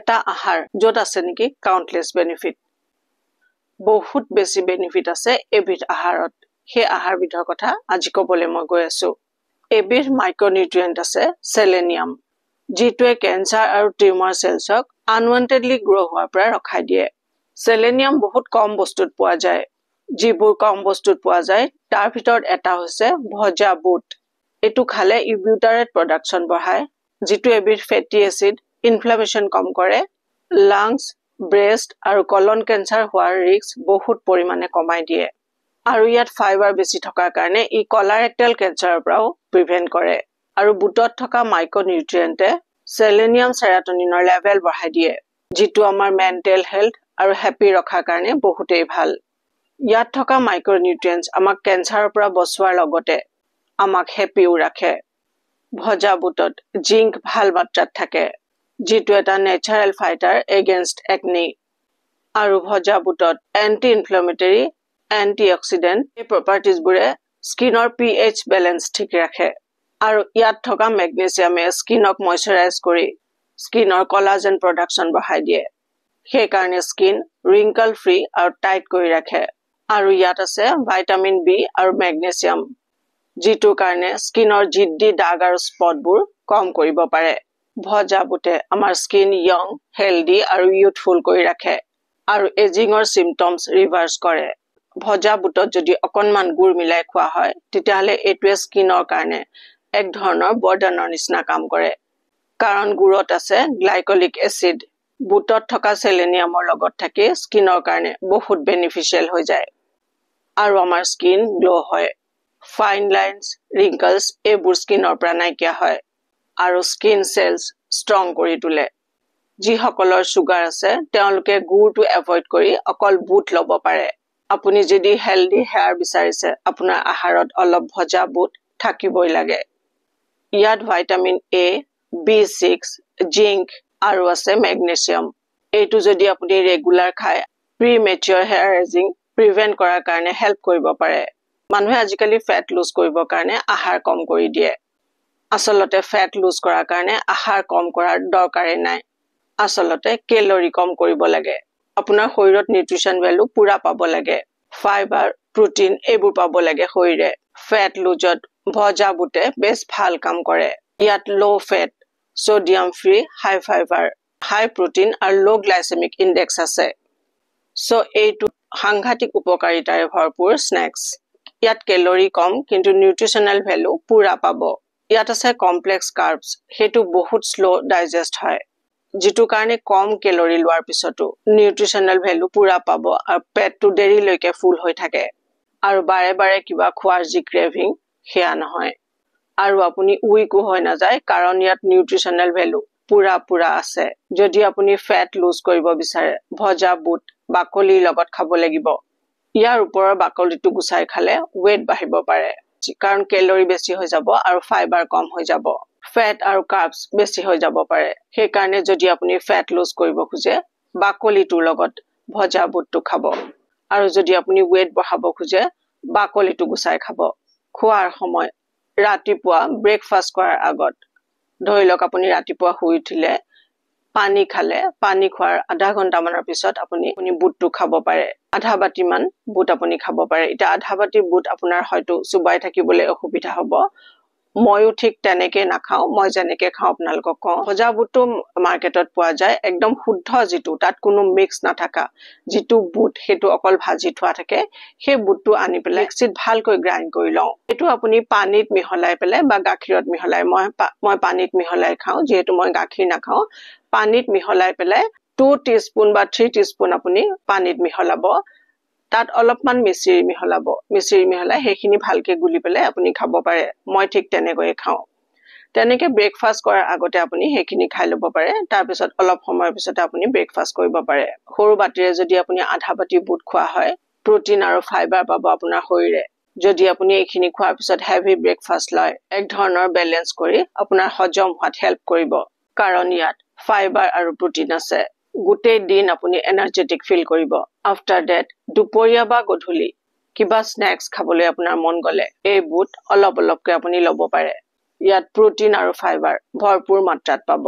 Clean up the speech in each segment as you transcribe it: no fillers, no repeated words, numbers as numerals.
এটা আহাৰ য'ত আছে নেকি কাউন্টলেছ বেনিফিট বহুত বেছি বেনিফিট আছে এবিধ আহাৰত সেই আহাৰবিধৰ কথা আজি ক'বলৈ মই গৈ আছো এবিধ মাইক্ৰনিউট্ৰিয়েন্ট আছে সেলেনিয়াম যিটোৱে কেঞ্চাৰ আৰু টিউমাৰ সেলছক আনৱান্টেডলি গ্ৰো হোৱাৰ পৰা ৰখাই দিয়ে সেলেনিয়াম বহুত কম বস্তুত পোৱা যায় যিবোৰ কম বস্তুত পোৱা যায় তাৰ ভিতৰত এটা হৈছে ভজা বুট এটো খালে ইউবিউটাৰেট প্ৰডাকচন বঢ়ায় যিটো এবিধ ফেটি এসিড ইনফ্লামেশন কম কৰে লাংস ব্ৰেষ্ট আৰু কলন কেঞ্চাৰ হোৱাৰ ৰিস্ক বহুত পৰিমাণে কমাই দিয়ে আৰু ইয়াত ফাইবাৰ বেছি থকাৰ কাৰণে ই কলাৰেক্টাল কেঞ্চাৰৰ পৰাও প্ৰিভেন্ট কৰে আৰু বুটত থকা মাইক্ৰনিউট্ৰিয়েন্টে সেলেনিয়াম সেৰাটনিনৰ লেভেল বঢ়াই দিয়ে যিটো আমাৰ মেন্টেল হেলথ আৰু হ্যাপি ৰখাৰ কাৰণে বহুতেই ভাল ইয়াত থকা মাইক্ৰনিউট্ৰিয়েন্টছ আমাক কেঞ্চাৰৰ পৰা বচোৱাৰ লগতে আমাক হ্যাপিও ৰাখে ভজা বুটত জিংক ভাল মাত্ৰাত থাকে যিটো এটা নেচাৰেল ফাইটাৰ এগেইনষ্ট একনি আৰু ভজা বুটত এন্টি ইনফ্লেমেটৰী এন্টিঅক্সিডেন্ট এই প্ৰপাৰ্টিজবোৰে স্কিনৰ pH বেলেন্স ঠিক ৰাখে আৰু ইয়াত থকা মেগনেছিয়ামে স্কিনক ময়শ্চাৰাইজ কৰি স্কিনৰ কোলাজেন প্ৰডাকচন বঢ়াই দিয়ে সেই কাৰণে স্কিন ৰিংকল ফ্ৰী আৰু টাইট কৰি ৰাখে আৰু ইয়াত আছে ভিটামিন বি আৰু মেগনেছিয়াম যিটো কাৰণে স্কিনৰ জিদ্দি দাগ আৰু স্পটবোৰ কম কৰিব পাৰে ভজা বুটে আমাৰ স্কিন ইয়ং হেলদি আৰু ইউথফুল কৰি ৰাখে আৰু এজিঙৰ সিম্পটমছ ৰিভাৰ্স কৰে ভজা বুটত যদি অকনমান গুড় মিলাই খোৱা হয় তেতিয়াহলে এটোৱে স্কিনৰ কাৰণে এক ধৰণৰ বৰ্ডনৰ নিচিনা কাম কৰে কাৰণ গুড়ত আছে গ্লাইকলিক এসিড বুটত থকা সেলেনিয়ামৰ লগত থাকি স্কিনৰ কাৰণে বহুত বেনিফিচিয়েল হৈ যায় আৰু আমাৰ স্কিন গ্লো হয় ফাইন লাইনছ ৰিংকলছ এইবোৰ স্কিনৰ পৰা নাইকিয়া হয় আৰু স্কিন সেলছ ষ্ট্ৰং কৰি তোলে যিসকলৰ সুগাৰ আছে তেওঁলোকে গুড়টো এভয়েড কৰি অকল বুট ল'ব পাৰে আপুনি যদি হেলদি হেয়াৰ বিচাৰিছে আপোনাৰ আহাৰত অলপ ভজা বুট থাকিবই লাগে ইয়াত ভিটামিন এ B6 জিংক আৰু আছে মেগনেছিয়াম এইটো যদি আপুনি ৰেগুলাৰ খায় প্ৰিমেচ্যুৰ হেয়াৰ এজিং প্ৰিভেন্ট কৰাৰ কাৰণে হেল্প কৰিব পাৰে মানুহে আজিকালি ফেট লুজ কৰিবৰ কাৰণে আহাৰ কম কৰি দিয়ে আসলতে ফেট লুজ কৰাৰ কাৰণে আহাৰ কম কৰাৰ দৰকাৰে নাই আসলতে কেলৰি কম কৰিব লাগে আপোনাৰ শৰীৰত নিউট্ৰিশন ভ্যালু পুৰা পাব লাগে ফাইবাৰ প্ৰটিন এইবোৰ পাব লাগে শৰীৰে ফেট লুজত ভজা বুটে বেছ ভাল কাম কৰে ইয়াত লো ফেট সোডিয়াম ফ্ৰী হাই ফাইবাৰ হাই প্ৰটিন আৰু লো গ্লাইসেমিক ইনডেক্স আছে সো এইটো সাংঘাতিক উপকাৰিতাৰে ভৰপুৰ স্ন্যাক্স ইয়াত কেলৰি কম কিন্তু নিউট্ৰিশনাল ভ্যালু পুৰা পাব ইয়াত আছে কমপ্লেক্স কাৰ্বছ হেতু বহুত স্লো ডাইজেষ্ট হয় যিটো কাৰণে কম কেলৰি লোৱাৰ পিছতো নিউট্ৰিশনাল ভ্যালু পুৰা পাব আৰু পেটটো দেৰিলৈকে ফুল হৈ থাকে আৰু বাৰে বাৰে কিবা খোৱাৰ যি ক্ৰেভিং হেয়া নহয় আৰু আপুনি উইকো হৈ না যায় কাৰণ ইয়াত নিউট্ৰিশনাল ভ্যালু পুৰা আছে যদি আপুনি ফেট লুজ কৰিব বিচাৰে ভজা বুট বাকলিৰ লগত খাব লাগিব ইয়াৰ ওপৰৰ বাকলিটো গুছাই খালে ওয়েট বাঢ়িব পাৰে কাৰণ কেলৰি বেছি হৈ যাব আৰু ফাইবাৰ কম হৈ যাব ফেট আৰু কাৰ্বছ বেছি হৈ যাব পাৰে সেই কাৰণে যদি আপুনি ফেট লুজ কৰিব খুজে বাকলিটোৰ লগত ভজা বুটটো খাব আৰু যদি আপুনি ওয়েট বঢ়াব খুজে বাকলিটো গুছাই খাব খোৱাৰ সময় ৰাতিপুৱা ব্ৰেকফাষ্ট কৰাৰ আগত ধৰি লওক আপুনি ৰাতিপুৱা শুই উঠিলে পানী খালে পানী খোৱাৰ আধা ঘণ্টা মানৰ পিছত আপুনি বুটটো খাব পাৰে আধা বাটি মান বুট আপুনি খাব পাৰে এটা আধা বাটি বুট আপোনাৰ হয়তো সুবাই থাকিবলৈ অসুবিধা হ'ব ময়ো ঠিক তেনেকে নাখাও মই যেনেকে খাও আপোনালোকক কওঁ ভজা বুটটো মাৰ্কেটত পোৱা যায় একদম শুদ্ধ যিটো তাত কোনো মিক্স নাথাকা যিটো বুট হেতু অকল ভাজি থোৱা থাকে সেই বুটটো আনি পেলাই মিক্সিত ভালকৈ গ্ৰাইন্ড কৰি লওঁ এটো আপুনি পানীত মিহলাই পেলাই বা গাখীৰত মিহলাই মই পানীত মিহলাই খাও যেহেতু মই গাখীৰ নাখাও পানীত মিহলাই পেলাই 2 টিস্পুন বা 3 টিস্পুন আপুনি পানীত মিহলাব তাত অলপমান মিশ্ৰি মিহলাই হেখিনি ভালকে গুলি পেলাই আপুনি খাব পাৰে মই ঠিক তেনেকৈ খাও তেনেকে ব্ৰেকফাষ্ট কৰাৰ আগতে আপুনি হেখিনি খাই লব পাৰে তাৰ পিছত অলপ সময়ৰ পিছত আপুনি ব্ৰেকফাষ্ট কৰিব পাৰে সৰু বাটিৰে যদি আপুনি আধা বাটি বুট খোৱা হয় প্ৰটিন আৰু ফাইবাৰ পাব আপোনাৰ শৰীৰে যদি আপুনি এইখিনি খোৱাৰ পিছত হেভি ব্ৰেকফাষ্ট লয় এক ধৰণৰ বেলেন্স কৰি আপোনাৰ হজম হোৱাত হেল্প কৰিব কাৰণ ইয়াত ফাইবাৰ আৰু প্ৰটিন আছে গোটেই দিন আপুনি এনাৰ্জেটিক ফিল কৰিব আফটাৰ দ্যাট দুপৰীয়া বা গধূলি কিবা স্ন্যাক্স খাবলৈ আপোনাৰ মন গলে এই বুট অলপকৈ আপুনি ল'ব পাৰে ইয়াত প্ৰটিন আৰু ফাইবাৰ ভৰপুৰ মাত্ৰাত পাব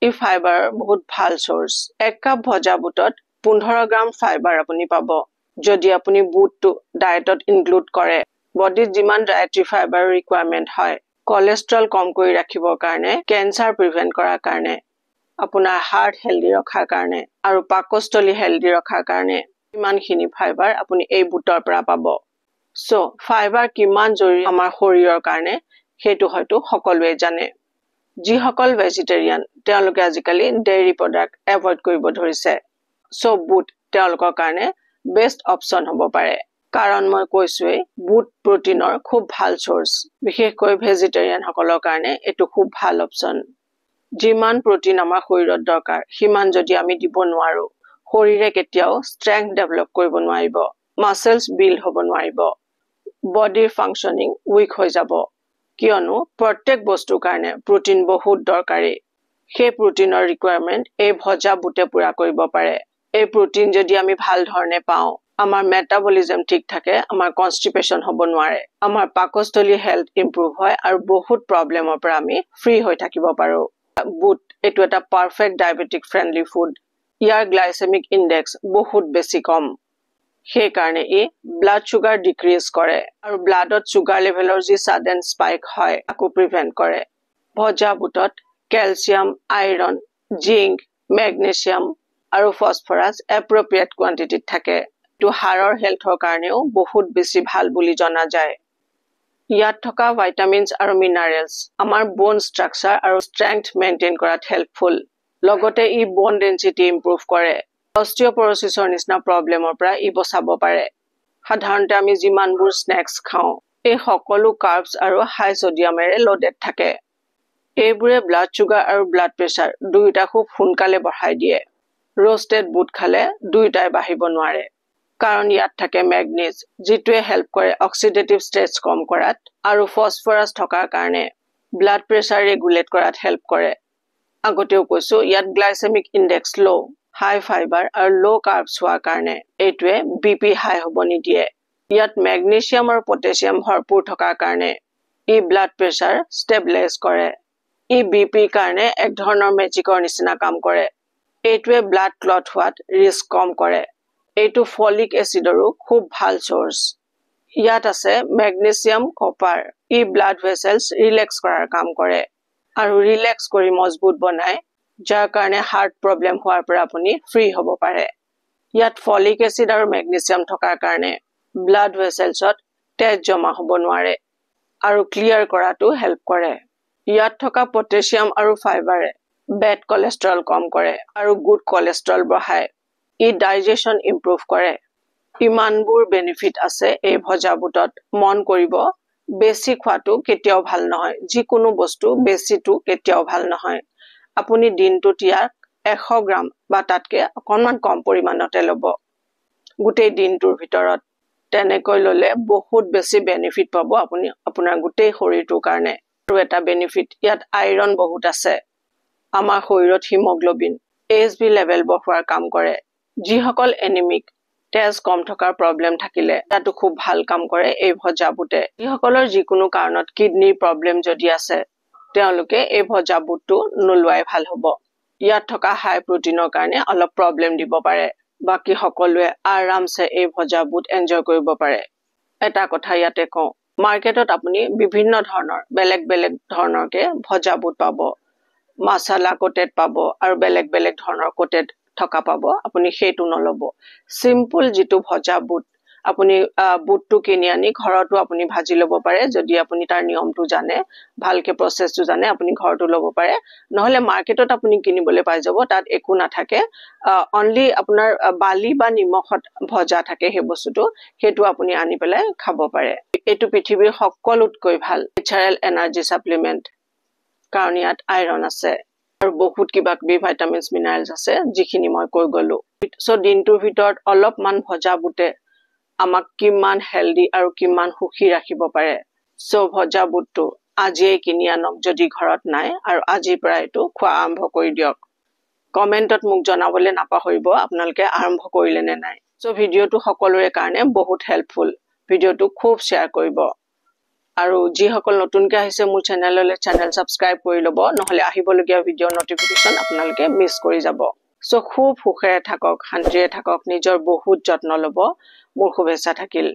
ই ফাইবাৰ বহুত ভাল সোৰ্স 1 কাপ ভজা বুটত 15 গ্ৰাম ফাইবাৰ আপুনি পাব যদি আপুনি বুটটো ডায়েটত ইনক্লুড কৰে বডিত যিমান ডায়েটৰী ফাইবাৰ ৰিকোয়াৰমেন্ট হয় কোলেস্টেৰল কম কৰি ৰাখিবৰ কাৰণে কেন্সাৰ প্ৰিভেন্ট কৰাৰ কাৰণে আপোনাৰ হাৰ্ট হেলদি ৰখাৰ কাৰণে আৰু পাকস্থলী হেলদি ৰখাৰ কাৰণে ইমানখিনি ফাইবাৰ আপুনি এই বুটৰ পৰা পাব সো ফাইবাৰ কিমান জৰুৰী আমাৰ শৰীৰৰ কাৰণে হেতু হয়তো সকলোৱে জানে যিসকল ভেজিটেৰিয়ান তেওঁলোকে আজিকালি ডেইৰী প্ৰডাক্ট এভয়েড কৰিব ধৰিছে সো বুট তেওঁলোকৰ কাৰণে বেষ্ট অপচন হ'ব পাৰে কাৰণ মই কৈছোৱে বুট প্ৰটিনৰ খুব ভাল সোৰ্স বিশেষকৈ ভেজিটেৰিয়ান সকলৰ কাৰণে এটো খুব ভাল অপচন যিমান প্ৰটিন আমাৰ শৰীৰত দৰকাৰ হিমান যদি আমি দিব নোৱাৰো শৰীৰে কেতিয়াও ষ্ট্ৰেংথ ডেভেলপ কৰিব নোৱাৰিব মাসলস বিল্ড হ'ব নোৱাৰিব বডিৰ ফাংশনিং উইক হৈ যাব কিয়নো প্ৰত্যেক বস্তুৰ কাৰণে প্ৰটিন বহুত দৰকাৰী সেই প্ৰটিনৰ ৰিকোয়াৰমেন্ট এই ভজা বুটে পুৰা কৰিব পাৰে এই প্ৰটিন যদি আমি ভাল ধৰণে পাওঁ আমাৰ মেটাবলিজম ঠিক থাকে আমাৰ কনস্টিপেশন হ'ব নোৱাৰে আমাৰ পাকস্থলী হেলথ ইমপ্ৰুভ হয় আৰু বহুত প্ৰবলেমৰ পৰা আমি ফ্ৰী হৈ থাকিব পাৰো বুট এটো এটা পাৰফেক্ট ডায়াবেটিক ফ্ৰেন্ডলি ফুড ইয়াৰ গ্লাইসেমিক ইনডেক্স বহুত বেছি কম সেই কাৰণে ই ব্লাড সুগাৰ ডিক্ৰিজ কৰে আৰু ব্লাডত সুগাৰ লেভেলৰ যি সাডেন স্পাইক হয় আকু প্ৰিভেন্ট কৰে ভজা বুটত ক্যালসিয়াম আইৰন জিংক মেগনেছিয়াম আৰু ফসফৰাছ এপ্ৰোপ্ৰিয়েট কোৱান্টিটিত থাকে তো হাড়ৰ হেলথৰ কাৰণেও বহুত বেছি ভাল বুলি জনা যায় ইয়াত থকা ভিটামিনছ আৰু মিনাৰেলছ আমাৰ বোন ষ্ট্ৰাকচাৰ আৰু ষ্ট্ৰেংথ মেইনটেইন কৰাত হেল্পফুল লগতে ই বোন ডেন্সিটি ইমপ্ৰুভ কৰে অস্টিওপৰোসিছৰ নিচিনা প্ৰবলেমৰ পৰা ই বচাব পাৰে সাধাৰণতে আমি যিমানবোৰ স্নেক্স খাওঁ এই সকলো কাৰ্বছ আৰু হাই সোডিয়ামেৰে লোডেড থাকে এইবোৰে ব্লাড সুগাৰ আৰু ব্লাড প্ৰেছাৰ দুইটা খুব সোনকালে বঢ়াই দিয়ে रोस्टेड बुट खाले दुइटाই বাহিব নোৱাৰে কাৰণ ইয়াত থাকে ম্যাগনেজ যিটোৱে হেল্প কৰে অক্সিডেটিভ ষ্ট্ৰেছ কম কৰাত আৰু ফসফৰাছ থকাৰ কাৰণে ব্লাড প্ৰেছাৰ ৰেগুলেট কৰাত হেল্প কৰে আগতেও কৈছো ইয়াত গ্লাইসেমিক ইনডেক্স লো হাই ফাইবাৰ আৰু লো কাৰ্বছ হোৱাৰ কাৰণে এইটোৱে বিপি হাই হ'ব নিদিয়ে ইয়াত ম্যাগনেছিয়াম আৰু পটাছিয়াম ভৰপুৰ থকাৰ কাৰণে ই ব্লাড প্ৰেছাৰ ষ্টেবিলাইজ কৰে ই বিপি কাৰণে এক ধৰণৰ মেজিকৰ নিচিনা কাম কৰে এইটোৱে ব্লাড ক্লট হোৱাত ৰিস্ক কম কৰে এইটো ফলিক এসিডৰো খুব ভাল সোৰ্স ইয়াত আছে ম্যাগনেছিয়াম কপাৰ ই ব্লাড ভেসেলছ ৰিলেক্স কৰাৰ কাম কৰে আৰু ৰিলেক্স কৰি মজবুত বনায় যাৰ কাৰণে হাৰ্ট প্ৰবলেম হোৱাৰ পৰা আপুনি ফ্ৰী হ'ব পাৰে ইয়াত ফলিক এসিড আৰু ম্যাগনেছিয়াম থকাৰ কাৰণে ব্লাড ভেসেলছত তেজ জমা হ'ব নোৱাৰে আৰু ক্লিয়াৰ কৰাটো হেল্প কৰে ইয়াত থকা পটাছিয়াম আৰু ফাইবাৰে বেড কোলেস্টেৰল কম কৰে আৰু গুড কোলেস্টেৰল বঢ়ায় ই ডাইজেশন ইমপ্ৰুভ কৰে ইমানবোৰ বেনিফিট আছে এই ভজা বুটত মন কৰিব বেছি খোৱাটো কেতিয়াও ভাল নহয় যিকোনো বস্তু বেছিটো কেতিয়াও ভাল নহয় আপুনি দিনটোত ইয়াক 100 গ্ৰাম বা তাতকে অকনমান কম পৰিমাণতে ল'ব গোটেই দিনটোৰ ভিতৰত তেনেকৈ ললে বহুত বেছি বেনিফিট পাব আপুনি আপোনাৰ গোটেই শৰীৰটোৰ কাৰণে আৰু এটা বেনিফিট ইয়াত আইৰন বহুত আছে আমাৰ শৰীৰত হিমোগ্লোবিন এছবি লেভেল বঢ়োৱাৰ কাম কৰে যিসকল এনিমিক তেজ কম থকাৰ প্ৰবলেম থাকিলে তাতো খুব ভাল কাম কৰে এই ভজা বুটে যিসকলৰ যিকোনো কাৰণত কিডনিৰ প্ৰবলেম যদি আছে তেওঁলোকে এই ভজা বুটটো নলুৱাই ভাল হ'ব ইয়াত থকা হাই প্ৰটিনৰ কাৰণে অলপ প্ৰবলেম দিব পাৰে বাকি সকলোৱে আৰামছে এই ভজা বুট এনজয় কৰিব পাৰে এটা কথা ইয়াতে কওঁ মাৰ্কেটত আপুনি বিভিন্ন ধৰণৰ বেলেগ বেলেগ ধৰণৰকে ভজা বুট পাব মাছালা কোটেড পাব আৰু বেলেগ বেলেগ ধৰণৰ কোটেড থকা পাব আপুনি হেতু নলব সিম্পল যেটো ভজা বুট আপুনি বুটটো কিনি আনি ঘৰতো আপুনি ভাজি লব পাৰে যদি আপুনি তাৰ নিয়মটো জানে ভালকে প্ৰসেসটো জানে আপুনি ঘৰতো লব পাৰে নহলে মাৰ্কেটত আপুনি কিনিবলৈ পাই যাব তাত একো নাথাকে অনলি আপোনাৰ বালি বা নিমখত ভজা থাকে হে বস্তুটো হেতু আপুনি আনি পেলাই খাব পাৰে এটো পৃথিৱীৰ সকলোতকৈ ভাল নেচাৰেল এনাৰ্জি সাপ্লিমেন্ট কাৰণ ইয়াত আইৰন আছে আৰু বহুত কিবা কিবি ভিটামিনছ মিনাৰেলছ আছে যিখিনি মই কৈ গলো সো দিনটোৰ ভিতৰত অলপমান ভজা বুটে আমাক কিমান হেলদি আৰু কিমান সুখী ৰাখিব পাৰে সো ভজা বুটটো আজিয়ে কিনি আনক যদি ঘৰত নাই আৰু আজিৰ পৰা এটো খোৱা আৰম্ভ কৰি দিয়ক কমেন্টত মোক জনাবলে নাপাহৰিব আপোনালোকে আৰম্ভ কৰিলে নে নাই সো ভিডিওটো সকলোৰে কাৰণে বহুত হেল্পফুল ভিডিওটো খুব শেয়াৰ কৰিব আৰু যিসকল নতুনকৈ আহিছে মোৰ চেনেললৈ চেনেল সাবস্ক্ৰাইব কৰি ল'ব নহলে আহিবলগীয়া ভিডিঅ নটিফিকেশন আপোনালোকে মিস কৰি যাব সো খুব সুখেৰে থাকক শান্তিৰে থাকক নিজৰ বহুত যত্ন ল'ব মোৰ শুভেচ্ছা থাকিল